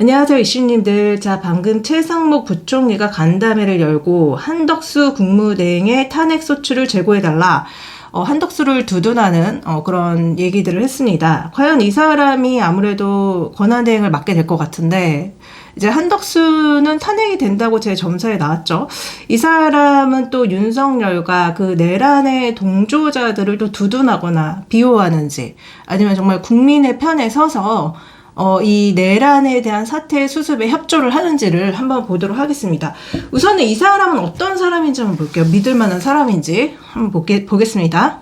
안녕하세요, 이슈님들. 자, 방금 최상목 부총리가 간담회를 열고 한덕수 국무대행의 탄핵 소추를 제고해달라. 한덕수를 두둔하는 그런 얘기들을 했습니다. 과연 이 사람이 아무래도 권한대행을 맡게 될 것 같은데, 이제 한덕수는 탄핵이 된다고 제 점사에 나왔죠. 이 사람은 또 윤석열과 그 내란의 동조자들을 또 두둔하거나 비호하는지, 아니면 정말 국민의 편에 서서 이 내란에 대한 사태 수습에 협조를 하는지를 한번 보도록 하겠습니다. 우선은 이 사람은 어떤 사람인지 한번 볼게요. 믿을 만한 사람인지 한번 보겠습니다.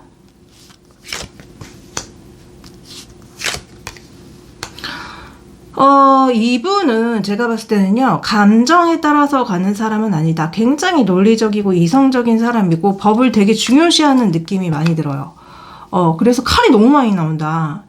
이분은 제가 봤을 때는요, 감정에 따라서 가는 사람은 아니다. 굉장히 논리적이고 이성적인 사람이고 법을 되게 중요시하는 느낌이 많이 들어요. 그래서 칼이 너무 많이 나온다.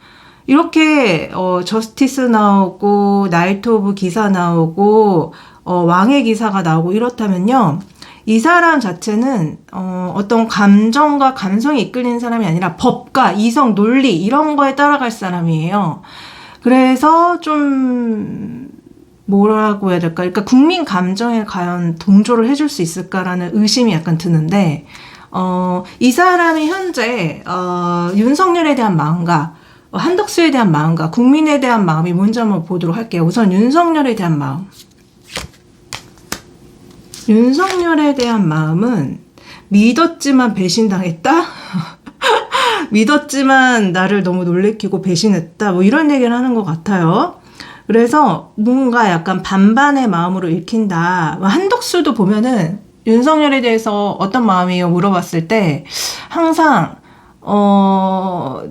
이렇게 저스티스 나오고 나이트 오브 기사 나오고 왕의 기사가 나오고 이렇다면요, 이 사람 자체는 어떤 감정과 감성이 이끌리는 사람이 아니라 법과 이성, 논리 이런 거에 따라갈 사람이에요. 그래서 좀 뭐라고 해야 될까? 그러니까 국민 감정에 과연 동조를 해줄 수 있을까라는 의심이 약간 드는데, 이 사람이 현재 윤석열에 대한 마음과 한덕수에 대한 마음과 국민에 대한 마음이 뭔지 한번 보도록 할게요. 우선 윤석열에 대한 마음. 윤석열에 대한 마음은 믿었지만 배신당했다? 믿었지만 나를 너무 놀래키고 배신했다. 뭐 이런 얘기를 하는 것 같아요. 그래서 뭔가 약간 반반의 마음으로 읽힌다. 한덕수도 보면은 윤석열에 대해서 어떤 마음이에요? 물어봤을 때 항상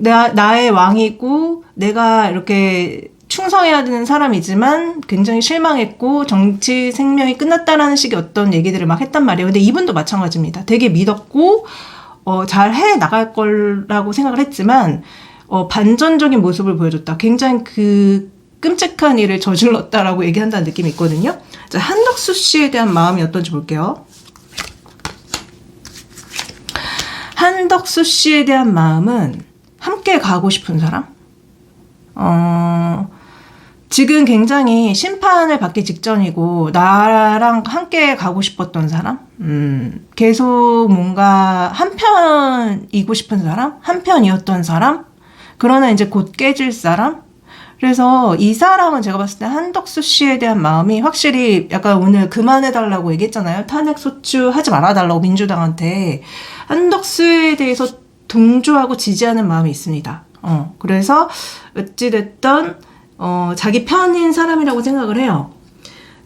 나의 왕이고 내가 이렇게 충성해야 되는 사람이지만 굉장히 실망했고 정치 생명이 끝났다라는 식의 어떤 얘기들을 막 했단 말이에요. 근데 이분도 마찬가지입니다. 되게 믿었고 잘 해 나갈 거라고 생각을 했지만 반전적인 모습을 보여줬다. 굉장히 그 끔찍한 일을 저질렀다라고 얘기한다는 느낌이 있거든요. 자, 한덕수 씨에 대한 마음이 어떤지 볼게요. 한덕수 씨에 대한 마음은 함께 가고 싶은 사람? 지금 굉장히 심판을 받기 직전이고 나랑 함께 가고 싶었던 사람? 계속 뭔가 한편이고 싶은 사람? 한편이었던 사람? 그러나 이제 곧 깨질 사람? 그래서 이 사람은 제가 봤을 때 한덕수 씨에 대한 마음이 확실히 약간 오늘 그만해달라고 얘기했잖아요. 탄핵소추 하지 말아달라고 민주당한테. 한덕수에 대해서 동조하고 지지하는 마음이 있습니다. 그래서 어찌됐든 자기 편인 사람이라고 생각을 해요.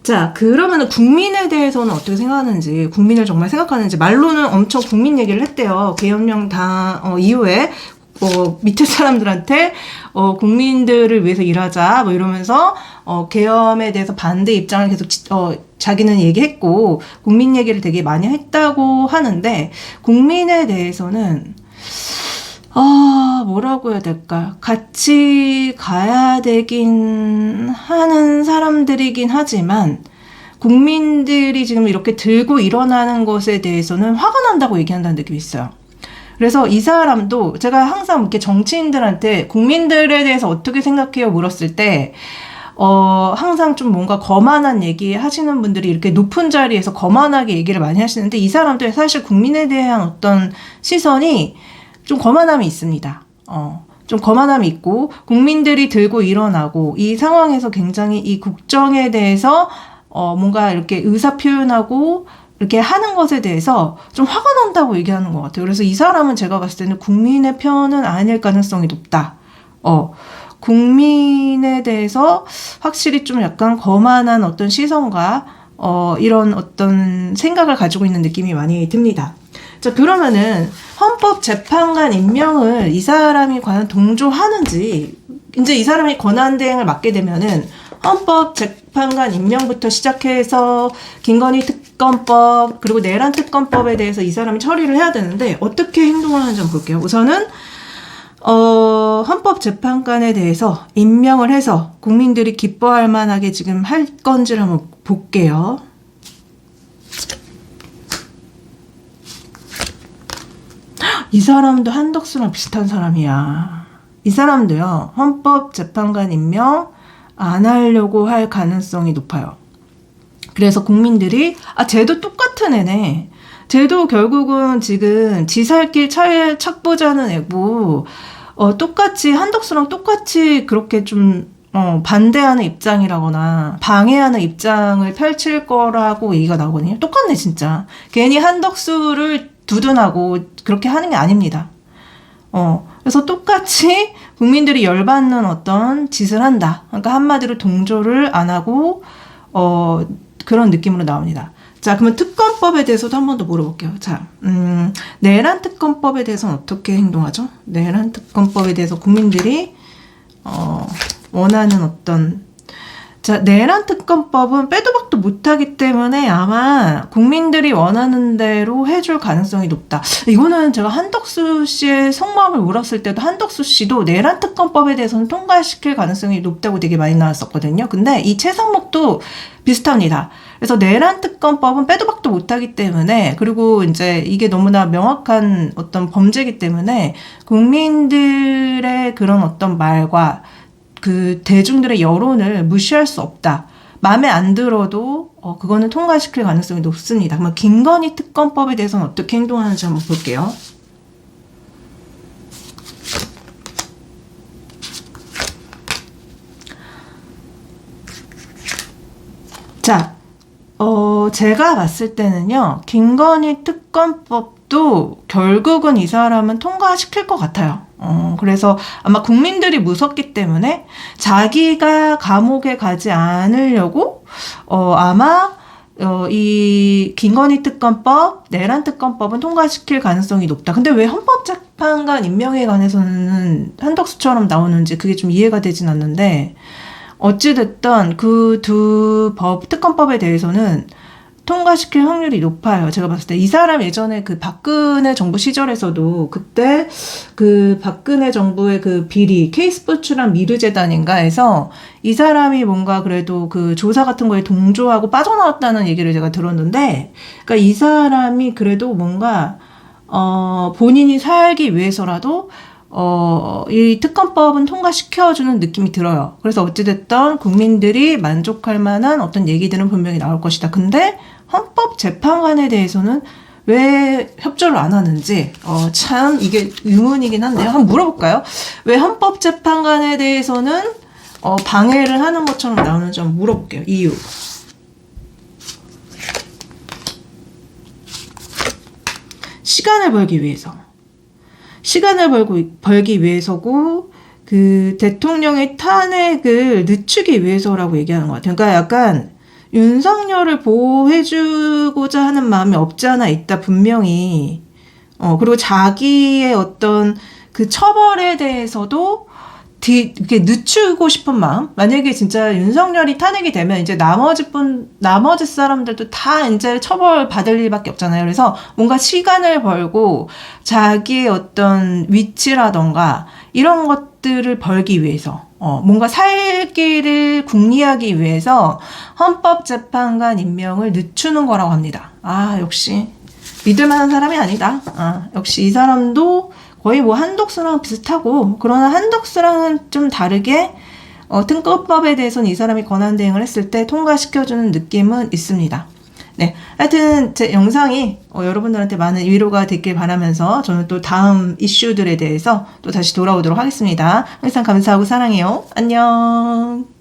자, 그러면은 국민에 대해서는 어떻게 생각하는지, 국민을 정말 생각하는지, 말로는 엄청 국민 얘기를 했대요. 계엄령 이후에 밑에 사람들한테 국민들을 위해서 일하자 뭐 이러면서 계엄에 대해서 반대 입장을 계속 자기는 얘기했고 국민 얘기를 되게 많이 했다고 하는데, 국민에 대해서는 뭐라고 해야 될까? 같이 가야 되긴 하는 사람들이긴 하지만 국민들이 지금 이렇게 들고 일어나는 것에 대해서는 화가 난다고 얘기한다는 느낌이 있어요. 그래서 이 사람도 제가 항상 이렇게 정치인들한테 국민들에 대해서 어떻게 생각해요? 물었을 때 항상 좀 뭔가 거만한 얘기 하시는 분들이 이렇게 높은 자리에서 거만하게 얘기를 많이 하시는데, 이 사람도 사실 국민에 대한 어떤 시선이 좀 거만함이 있습니다. 좀 거만함이 있고 국민들이 들고 일어나고 이 상황에서 굉장히 이 국정에 대해서 뭔가 이렇게 의사 표현하고 이렇게 하는 것에 대해서 좀 화가 난다고 얘기하는 것 같아요. 그래서 이 사람은 제가 봤을 때는 국민의 편은 아닐 가능성이 높다. 국민에 대해서 확실히 좀 약간 거만한 어떤 시선과 이런 어떤 생각을 가지고 있는 느낌이 많이 듭니다. 자, 그러면은 헌법재판관 임명을 이 사람이 과연 동조하는지, 이제 이 사람이 권한대행을 맡게 되면은 헌법재판관 임명부터 시작해서 김건희 특검법 그리고 내란 특검법에 대해서 이 사람이 처리를 해야 되는데 어떻게 행동을 하는지 한번 볼게요. 우선은 헌법재판관에 대해서 임명을 해서 국민들이 기뻐할 만하게 지금 할 건지를 한번 볼게요. 이 사람도 한덕수랑 비슷한 사람이야. 이 사람도요, 헌법재판관 임명, 안 하려고 할 가능성이 높아요. 그래서 국민들이 쟤도 똑같은 애네. 쟤도 결국은 지금 지 살 길 찾보자는 애고 똑같이 한덕수랑 똑같이 그렇게 좀 반대하는 입장이라거나 방해하는 입장을 펼칠 거라고 얘기가 나오거든요. 똑같네 진짜. 괜히 한덕수를 두둔하고 그렇게 하는 게 아닙니다. 그래서 똑같이 국민들이 열받는 어떤 짓을 한다. 그러니까 한마디로 동조를 안 하고 그런 느낌으로 나옵니다. 자, 그러면 특검법에 대해서도 한 번 더 물어볼게요. 자, 내란 특검법에 대해서는 어떻게 행동하죠? 내란 특검법에 대해서 국민들이 원하는 어떤 내란 특검법은 빼도 박도 못하기 때문에 아마 국민들이 원하는 대로 해줄 가능성이 높다. 이거는 제가 한덕수 씨의 속마음을 물었을 때도 한덕수 씨도 내란 특검법에 대해서는 통과시킬 가능성이 높다고 되게 많이 나왔었거든요. 근데 이 최상목도 비슷합니다. 그래서 내란 특검법은 빼도 박도 못하기 때문에, 그리고 이제 이게 너무나 명확한 어떤 범죄이기 때문에 국민들의 그런 어떤 말과 그 대중들의 여론을 무시할 수 없다. 마음에 안 들어도 그거는 통과시킬 가능성이 높습니다. 그러면 김건희 특검법에 대해서는 어떻게 행동하는지 한번 볼게요. 자, 제가 봤을 때는요, 김건희 특검법도 결국은 이 사람은 통과시킬 것 같아요. 그래서 아마 국민들이 무섭기 때문에 자기가 감옥에 가지 않으려고 아마 이 김건희 특검법, 내란 특검법은 통과시킬 가능성이 높다. 근데 왜 헌법재판관 임명에 관해서는 한덕수처럼 나오는지 그게 좀 이해가 되진 않는데, 어찌됐든 그 두 특검법에 대해서는 통과시킬 확률이 높아요. 제가 봤을 때 이 사람 예전에 그 박근혜 정부 시절에서도 그때 그 박근혜 정부의 그 비리 K스포츠랑 미르재단인가 해서 이 사람이 뭔가 그래도 그 조사 같은 거에 동조하고 빠져나왔다는 얘기를 제가 들었는데, 그러니까 이 사람이 그래도 뭔가 본인이 살기 위해서라도 이 특검법은 통과시켜주는 느낌이 들어요. 그래서 어찌됐든 국민들이 만족할 만한 어떤 얘기들은 분명히 나올 것이다. 근데 헌법재판관에 대해서는 왜 협조를 안 하는지 참 이게 의문이긴 한데요. 한번 물어볼까요? 왜 헌법재판관에 대해서는 방해를 하는 것처럼 나오는지 한번 물어볼게요. 이유. 시간을 벌기 위해서. 시간을 벌기 위해서고, 그 대통령의 탄핵을 늦추기 위해서라고 얘기하는 것 같아요. 그러니까 약간 윤석열을 보호해주고자 하는 마음이 없지 않아 있다, 분명히. 그리고 자기의 어떤 그 처벌에 대해서도 이렇게 늦추고 싶은 마음? 만약에 진짜 윤석열이 탄핵이 되면 이제 나머지 사람들도 다 이제 처벌 받을 일밖에 없잖아요. 그래서 뭔가 시간을 벌고 자기의 어떤 위치라던가 이런 것들을 벌기 위해서, 뭔가 살 길을 궁리하기 위해서 헌법재판관 임명을 늦추는 거라고 합니다. 역시 믿을 만한 사람이 아니다. 역시 이 사람도 거의 뭐 한덕수랑 비슷하고, 그러나 한덕수랑은 좀 다르게 특검법에 대해서는 이 사람이 권한대행을 했을 때 통과시켜주는 느낌은 있습니다. 네, 하여튼 제 영상이 여러분들한테 많은 위로가 됐길 바라면서 저는 또 다음 이슈들에 대해서 또 다시 돌아오도록 하겠습니다. 항상 감사하고 사랑해요. 안녕.